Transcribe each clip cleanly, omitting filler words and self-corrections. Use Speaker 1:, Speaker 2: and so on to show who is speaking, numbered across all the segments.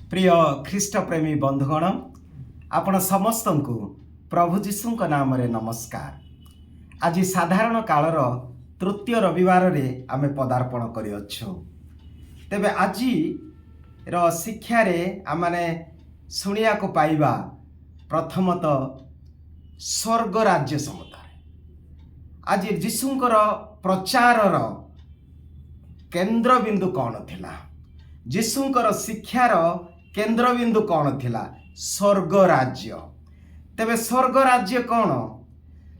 Speaker 1: प्रिय ख्रीष्ट प्रेमी बंधुगण आपण समस्त को प्रभु जीशु नाम रे नमस्कार। आज साधारण कालर तृतीय रविवार रे आमे पदार्पण करिअछु। तेबे आज शिक्षा रे आमाने सुनिया को पाइबा प्रथमतः स्वर्ग राज्य समुदाय। आज जीशुंकर प्रचारर केंद्रबिंदु कौन थिला? जीशुंकर शिक्षार केंद्रबिंदु कौन थिला? स्वर्ग राज्य। तेबे स्वर्ग राज्य कौन?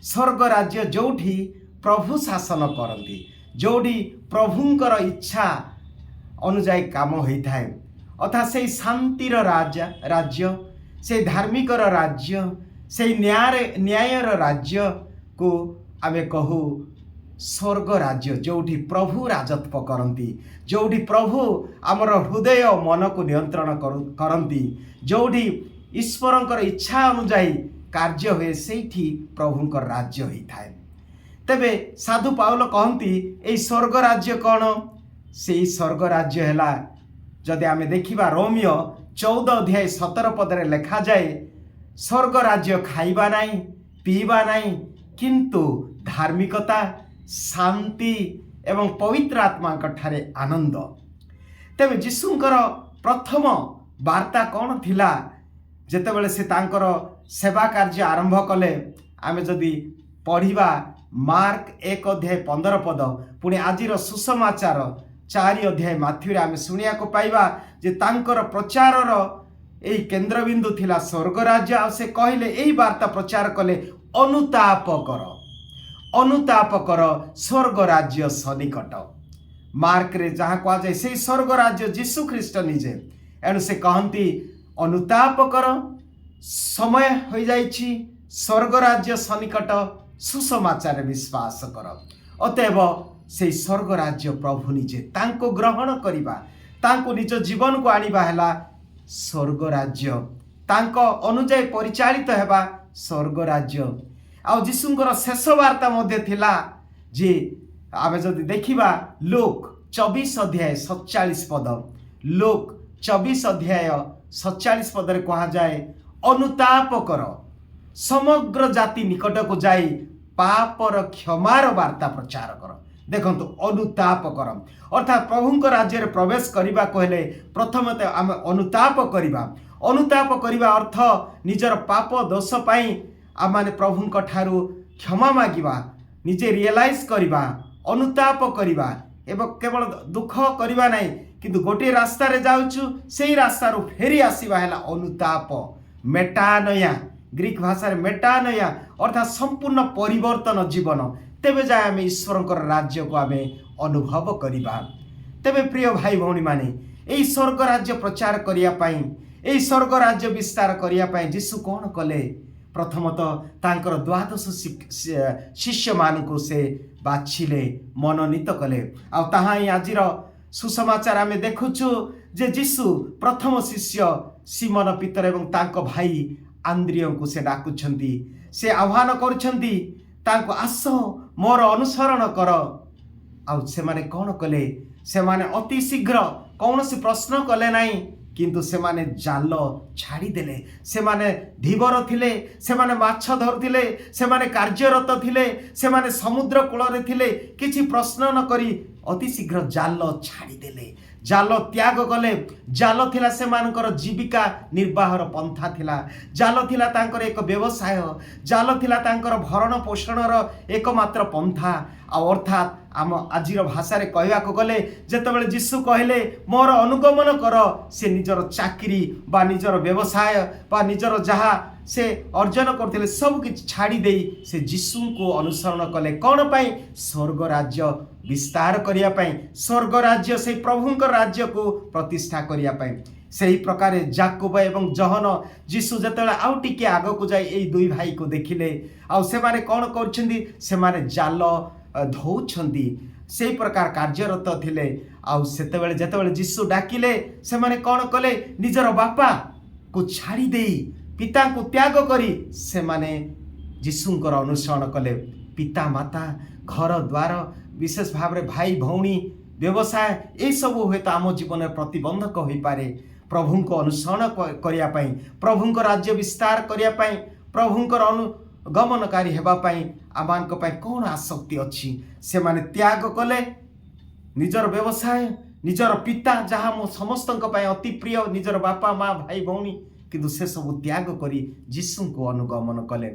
Speaker 1: स्वर्ग राज्य जोठी प्रभु शासन करती, जोठी प्रभुंकर इच्छा अनुजाई काम होता है, अर्थात से शांतिर राज्य, से धार्मिकर राज्य, से न्यायर राज्य को आमे कहू स्वर्ग राज्य। जोठी प्रभु राजत्व करती, जोठी प्रभु आमर हृदय मन को नियंत्रण करती, जोठी ईश्वरंकर इच्छा अनुजाई कार्य हुए सेठी प्रभुंकर राज्य होता है। तेबे साधु पाउल कहती ए स्वर्ग राज्य कौन? से स्वर्ग राज्य है जदि आमे देखिबा रोमियो 14 अध्याय 17 पदरे लिखा जाए, स्वर्ग राज्य खाइबा नहीं पीवा नहीं किंतु धार्मिकता शांति एवं पवित्र आत्मा ठारे आनंद। तेबे जीशुंकर प्रथम वार्ता कौन थिला? जेतेबेले से तांकर सेवा कार्य आरंभ कले, आमे जदि पढ़िबा मार्क 1 अध्याय 15 पद, पुणी आजिर सुसमाचार 4 अध्याय माथ्यू रे आमे सुनिया को पाइबा जे तांकर प्रचारर एई केंद्रबिंदु थिला स्वर्ग राज्य। आ से कहले एई वार्ता प्रचार कले, अनुताप कर, अनुताप कर, स्वर्ग राज्य सनिकट। मार्क रे जहाँ कह जाए से स्वर्ग राज्य जीशु ख्रीष्ट निजे, एणु से कहती अनुताप कर, समय हो जाइछि, स्वर्ग राज्य सनिकट, सुसमाचार विश्वास कर। अतएव से स्वर्ग राज्य प्रभु निजे तांको ग्रहण करिबा, तांको निज जीवन को आनिबा हैला स्वर्ग राज्य, तांको अनुजाई परिचालित हेबा स्वर्ग राज्य। आ जीशुंकर शेष वार्ता मध्य थिला जे आमे जदि देखिबा लोक 24 अध्याय 47 पद, लोक 24 अध्याय 47 पदरे कहा जाए, अनुताप कर, समग्र जाति निकट को जाई पापर क्षमार वार्ता प्रचार कर। देखंतु अनुताप कर अर्थात प्रभुंक राज्य रे प्रवेश करिबा कहले प्रथमते आमे अनुताप करिबा। अनुताप करिबा अर्थ निजर पाप दोष पाई आमाने प्रभुंक ठारू क्षमा मागिबा, निजे रियलाइज करिबा, अनुताप करिबा एवं केवल दुख करिबा नहीं किंतु गोटे रास्ता रे जाउछु सेही रास्ता रो फेरी आसीबा हैला अनुताप। मेटानया, ग्रीक भाषा रे मेटानया अर्थात संपूर्ण परिवर्तन जीवन। तेबे जाय आमे ईश्वरंकर राज्य को आमे अनुभव करिबा। तेबे प्रिय भाई भौणी माने एई स्वर्ग राज्य प्रचार करिया पई, एई स्वर्ग राज्य विस्तार करिया पई जीशु कोन कले? प्रथमतः तांकर द्वादश शिष्य मानकु से बाछिले, मनोनीत कले। आ ताहा ही आजिर सुसमाचार आमे देखुछु जे जीशु प्रथम शिष्य सिमन पीतर एवं तांको भाई आंद्रिय को से डाकुछंती, से आह्वान करुछंती तांको आस मोर अनुसरण कर। आ से माने कोन कले? से माने अति शीघ्र कौनसी प्रश्न कले नहीं किंतु से माने जाल छाड़ी देले। से माने धीवर थिले, से माने माछ धरुथिले, से माने कार्यरत थिले, से माने समुद्र कूल रे थिले, किछि प्रश्न न करी अति शीघ्र जाल छाड़ी देले, जाल त्याग कले। जाल थिला से मानकर जीविका निर्वाहर पंथा थिला, जाल थिला तांकर एक व्यवसाय, जाल थिला तांकर भरण पोषणर एकमात्र पंथा। अर्थात आम आजिर भाषा रे कहवा को गले जेतेबेले जीशु कहले मोर अनुगमन कर, से निजर चाकरी बा निजर व्यवसाय बा निजर जहा से अर्जन करथिले सब किछ छाड़ी देई से जीशु को अनुसरण कले। कौन पाई? स्वर्ग राज्य विस्तार करिया पाई, स्वर्ग राज्य से प्रभुंकर राज्य को प्रतिष्ठा करिया पाई। सही प्रकार जाकुब एवं जहन जीशु जेतेबेले आउ टिके आग को जाई एई दुई भाई को देखिले, आ से माने कोन करछंदी? से माने जाल धौछंदी, से प्रकार कार्यरत थिले। आ सेतेबेले जेतेबेले जीशु डाकिले से माने कोन कले? निजर बापा को छाड़ी देई, पिता को त्याग करी से माने जीशुंकर अनुसरण कले। पिता माता घर द्वार विशेष भाव में भाई भौणी व्यवसाय ये सब हुए तो आम जीवन में प्रतिबंधक हो पारे, प्रभुको अनुसरण करिया पई प्रभुको राज्य विस्तार करिया पई प्रभुଙ୍କର अनुगमनकारी हेबा पई आमानक पई कोन आसक्ति अछि से माने त्याग कले निजर व्यवसाय निजर पिता जहाँ मो समस्तक पई अति प्रिय निजर बापा माँ भाई भौणी किंतु से सब त्याग करी जीशु को अनुगमन कले।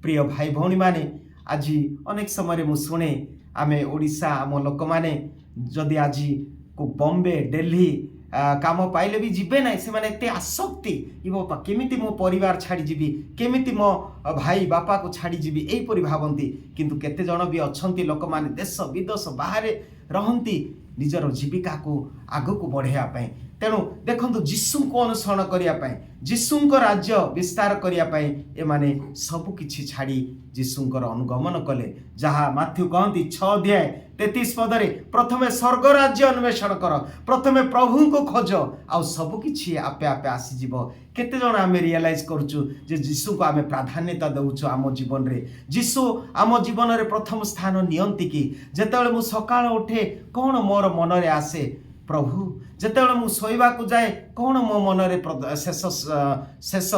Speaker 1: प्रिय भाई भौणी माने आज अनेक समय मु शुणे आमे ओडिशा आम लोक माने जदि आज को बॉम्बे दिल्ली काम पाइले भी जीवे ना से माने एते आसक्ति बापा केमिति मो परिवार छाड़ी जीवी केमिति मो भाई बापा को छाड़ी जीवी एपरी भावती किंतु केते जन भी अछंती लोक माने देश विदेश बाहर रहंती निजर जीविका को आग को बढ़ाया तेणु देखंतु जीशु को अनुसरण करिया जीशु को राज्य विस्तार करिया एमाने सब किछि छाड़ी जीशुंकर अनुगमन कले जहाँ माथ्यू कहती 6:33 पदरे प्रथमे स्वर्ग राज्य अन्वेषण कर प्रथमे प्रभु को खोज आ सब किछि आपे आपे आसीजिव। केते जण आमे रियलाइज करछु जे जीशु को आमे प्राधान्यता दउछु आम जीवन रे जीशु आम जीवन रे प्रथम स्थान नियंती कि जेतेबेले मु सकाळ उठे कोन मोर मन रे आसे प्रभु जेतेबेले मु सोइबा को जाए कोन मो मन रे शेष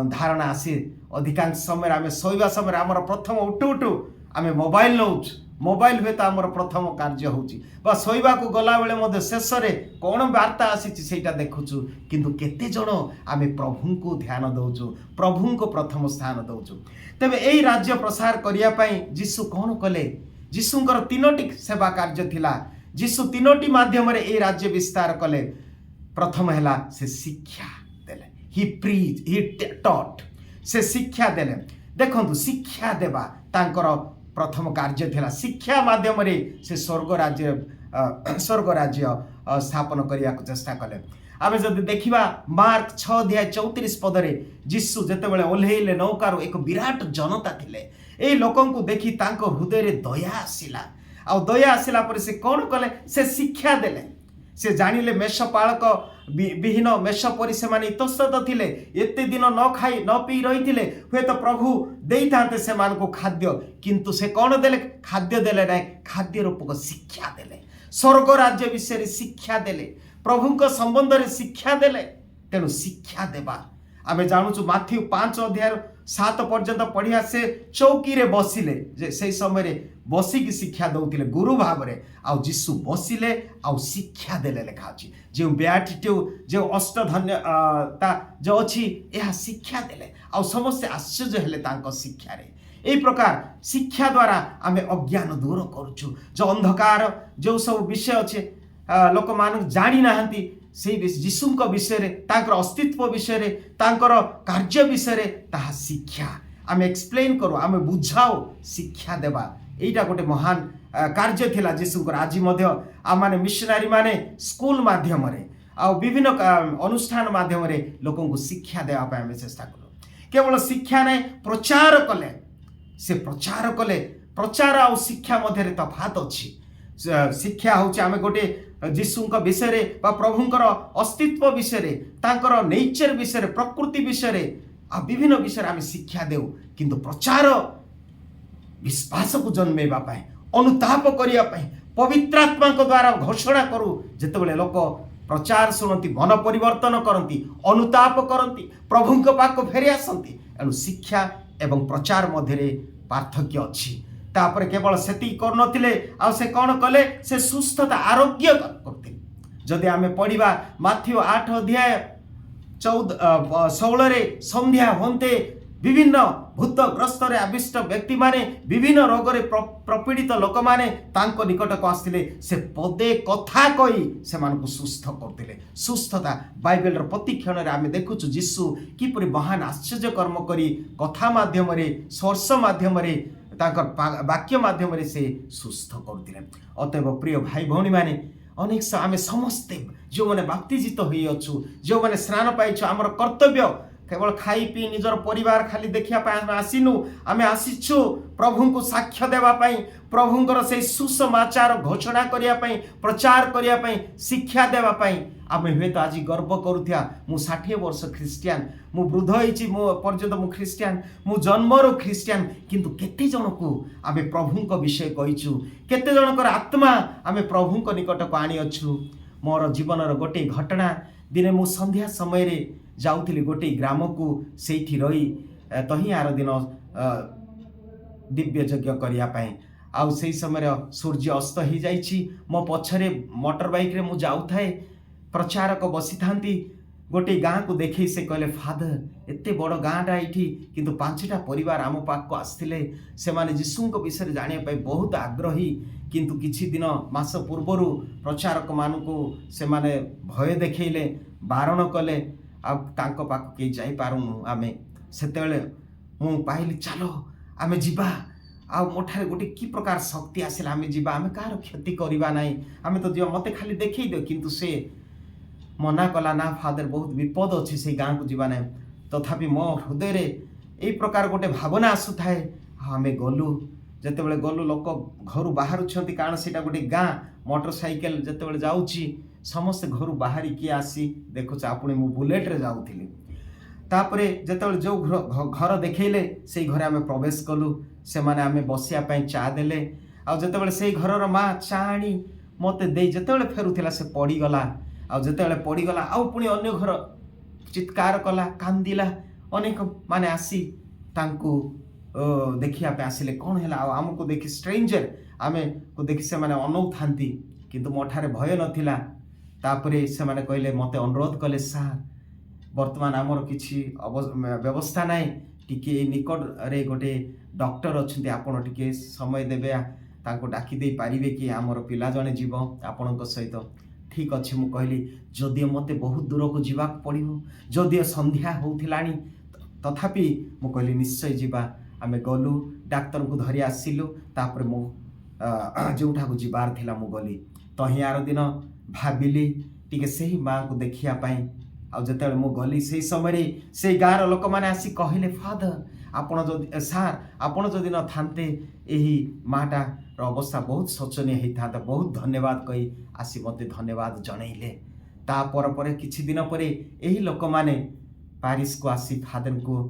Speaker 1: धारणा आसे अधिकांश समय आमे सोइबा समय आमर प्रथम उठु उठु आमे मोबाइल नउछु मोबाइल हुए तो आमर प्रथम कार्य होची बा सोइबा को गला बेले मध्य शेष रे कोन वार्ता आसीची सेटा देखुछु किंतु केते जण आमे प्रभु को ध्यान दउछु प्रभु को प्रथम स्थान दउछु। तबे एई राज्य प्रसार करिया पई जीशु कोन कले जीशुंकर 3टी सेवा कार्य थिला जीशु 3टी माध्यम रे ए राज्य विस्तार कले। प्रथम हैला से शिक्षा देले ही प्रीच ही टॉट से शिक्षा देले देखंतु शिक्षा देबा तांकर प्रथम कार्य थिला शिक्षा माध्यम रे से स्वर्ग राज्य स्थापन करिया को चेष्टा कले। आमे जदि देखिबा मार्क 6:34 पदरे जीशु जेतेबेले ओल्हेइले नौकार एक विराट जनता थिले ए लोकन को देखि तांको हृदय रे दया आसिला आ दया आसिला पर से कौन कले से शिक्षा देले से जानिले मेषपालक विहीन मेष परि से माने इतस्तत थिले एते दिन न खाई न पी रही थिले हुए तो प्रभु देई थांते से मान को खाद्य किंतु से कौन देले खाद्य देले ना खाद्य रूपक शिक्षा देले स्वर्ग राज्य विषय शिक्षा देले प्रभु को संबंध रे शिक्षा देले। तेणु शिक्षा देबा आमे जानुछु माथ्यू 5:7 पर्यंत पढ़िया से चौकी रे बसिले जे से समय रे बसिकी शिक्षा दउतिले गुरु भाव रे आ जीशु बसिले आ शिक्षा देले लेखा अछि जे बेआटिट्यूड जे अष्टधन्यता जो अछि यह शिक्षा देले आ समस्त आश्चर्य हेले तांको शिक्षा रे। एई प्रकार शिक्षा द्वारा आमे अज्ञान दूर करूछु जो अंधकार जो सब विषय अछि लोक मान जानि नाहंती से जीशुंक विषय रे तांकर अस्तित्व विषय रे तांकर कार्य विषय रे ताहा शिक्षा आमे एक्सप्लेन करू आमे बुझाओ शिक्षा देबा एटा गोटे महान कार्य थिला जीशुंकर। आज मध्य आ माने मिशनरी माने स्कूल माध्यम रे आ विभिन्न अनुष्ठान माध्यम रे लोकन को शिक्षा देबा पे आमे चेष्टा करू केवल शिक्षा नै प्रचार कले से प्रचार आ शिक्षा मध्य रे तफात अछि। शिक्षा होछि आमे गोटे जीशुंक विषय रे बा प्रभुंकर अस्तित्व विषय रे तांकर नेचर विषय रे प्रकृति विषय रे आ विभिन्न विषय आमे शिक्षा देउ किंतु प्रचार विश्वास को जन्मेबा पाए अनुताप करिया पाए पवित्र आत्मा को द्वारा घोषणा करू जेतेबेले लोक प्रचार सुनती मन परिवर्तन करती अनुताप करती प्रभुंक पाक फेरी आसती एणु शिक्षा एवं प्रचार मध्य पार्थक्य अछि। तापर केवल सेति करनथिले आ से कौन कले से सुस्थता आरोग्य करते जदि आमे पढ़िबा माथ्यू 8:16 रे संध्या होते विभिन्न भूतग्रस्त रे आविष्ट व्यक्ति माने विभिन्न रोग रे प्रपीड़ित लोक माने तांको निकट को आस्थिले से पदे कथा कही से मानको सुस्थ करथिले। सुस्थता बाइबल रो प्रति क्षण रे आमे देखुछु जीशु किपरि महान आश्चर्य कर्म करी कथा माध्यम रे स्पर्श माध्यम रे ताकर वाक्य माध्यम रे से सुस्थ करथिले। अतएव प्रिय भाई भौणी माने अनेक आमे समस्ते जो माने बाप्तिजित होई अछु जो माने स्नान पाइछु हमर कर्तव्य केवल खाई पी निजर परिवार खाली देखिया आसिनु आमे आसिछु प्रभु को साक्ष्य देवा पाई प्रभुंकर से सुसमाचार घोषणा करिया पाई प्रचार करिया पाई शिक्षा देवा पाई आमे हुए तो आज गर्व करूथिया मु 60 वर्ष ख्रिस्टियन मु वृद्ध होइछि मु पर्यंत मु ख्रिस्टियन मु जन्मरो ख्रिस्टियन किंतु केते जन को आमे प्रभुंक विषय कहिछु केते जनकर आत्मा आमे प्रभुंक निकट को आनी अछु। मोर जीवन रो गोटे घटना दिने मु संध्या समय रे जाउथिली गोटे ग्राम को सेठी रही तही आर दिन दिव्य यज्ञ करिया पई आउ से समय सूर्य अस्त हो जाइछि मो पछरे मोटर बाइक रे मु जाउथाए प्रचारक बसी थांती गोटे गाँ को देखे से कहले फादर एते बड़ गाँटा ये किंतु 5टा परिवार आम पाख को आसते से माने जीशु विषय जानापी बहुत आग्रही किंतु किछि दिन मास पूर्वर प्रचारक मान को से माने भय देखले बारण कले आक पाख कहीं जापारूनु आम से मु पाइली चलो आम जीवा आ मोठारे गोटे कि प्रकार शक्ति आसला आम जीवा आम कहार क्षति करवा ना आम तो जीवा मत खाली देखई दे किंतु से मना कला ना फादर बहुत विपद अच्छी से गाँ को जीवा ना तथापि मो हृदय रे यही प्रकार गोटे भावना आसु थाए आम गलु जिते गलु लोक घर बाहर कारण से गोटे गाँ मोटरसाइकेल जिते जाऊँगी समस्त घर बाहर किए आसी देखुच आपने मु बुलेट रे जाऊली तापरे जिते जो घर देखले से घर आम प्रवेश कलु से माने आम बसियापाई चा देले आ जिते से घर माँ चा आनी मत दे जिते फेरुला से पड़गला आते पड़गला आउ पुणी अन्य घर चित्कार कला कांदिला अनेक माने आसी तांकु देखिया आसिले कौन है आमको देखि स्ट्रेंजर आम को देखि से माने अनौ थांती किंतु मोठारे भय नथिला तापरे से माने कहले मते अनुरोध कले सार वर्तमान आमर किछि व्यवस्था नाई टिके निकट रे गोटे डॉक्टर अच्छे आपण टिके समय देबे तांको डाकी दे पारिबे कि आमर पिला जने जीव आपणक सहित ठीक अच्छे मु कहली जदि मते बहुत दूर को जीवा पड़ो जदि संध्या होउथिलानी तथापि मु कहली निश्चय जीवा आमे गलु डाक्तर को धरी आसिलु तापर मु जोठा को जीवार थिला मु गली तही आर दिन भाबिली टिके सही माँ को देखिया पाई आ जते मु गली से समय से गाँव लोक मैंने आसी कहले फादर आपण जदि सार आपण जदि न थांते यही माटा अवस्था बहुत शोचनीय होता बहुत धन्यवाद कही आसी मते धन्यवाद जनइले तापर किछि दिन पर यही लोक माने पारिस को आसी फादर को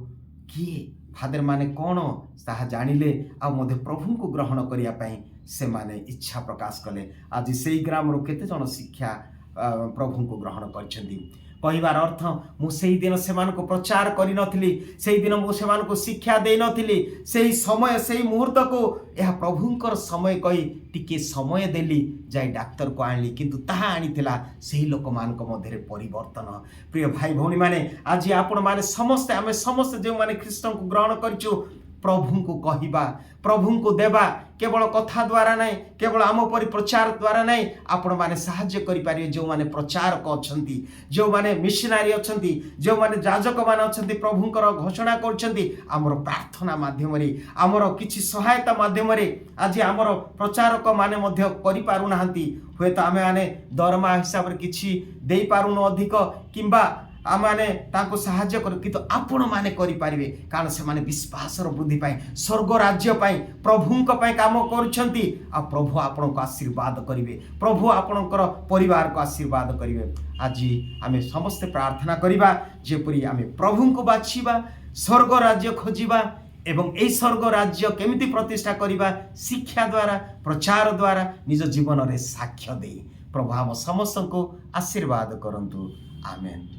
Speaker 1: किए फादर माने कौन ताहा जानिले आ मध्य प्रभु को ग्रहण करिया पई से माने इच्छा प्रकाश कले आज से ग्राम रो केते जन शिक्षा प्रभु को ग्रहण करछंती कहबार अर्थ मु सेही दिन सेमानको प्रचार करि नथिली सेही दिन मु सेमानको शिक्षा दे नथिली सेही समय सेही मुहूर्त को यह प्रभुंकर समय कही टिके समय देली जाई डाक्तर को आनली किंतु ताहा आनीथिला सेही लोक मानक मध्यरे परिवर्तन प्रिय भाई भौणी माने आज आपण माने समस्त आमे समस्त जो माने ख्रीष्टन को ग्रहण करछु प्रभु को कहवा प्रभु को देवा केवल कथा द्वारा नहीं केवल आम परि प्रचार द्वारा नहीं आपण माने साहाय्य करि पारिबे जो माने प्रचारक अछंती जो माने मिशनरी अछंती जो माने जाजक माने अछंती प्रभुंकर घोषणा करछंती आमर प्रार्थना माध्यम रे आमर किछि सहायता माध्यम रे आज आमर प्रचारक माने मध्य करि पारु नाहंती होय त आमे माने दरमा हिसाब रे किछि देई पारुनो अधिक किंबा आमाने ताको साहाय्य कर किंतु आपण माने करि पारिबे कारण से माने विश्वास रो वृद्धि पाई स्वर्ग राज्य पाई प्रभुंक पाई काम करूछंती आ प्रभु आपण को आशीर्वाद करिवे प्रभु आपणकर परिवार को आशीर्वाद करिवे आज आमे समस्त प्रार्थना करिबा जेपरि आमे प्रभु को बाछिबा स्वर्ग राज्य खोजिबा एवं ए स्वर्ग राज्य केमिति प्रतिष्ठा करिबा शिक्षा द्वारा प्रचार द्वारा निज जीवन रे साक्ष्य दे प्रभु हम समस्त को आशीर्वाद करंतु आमेन।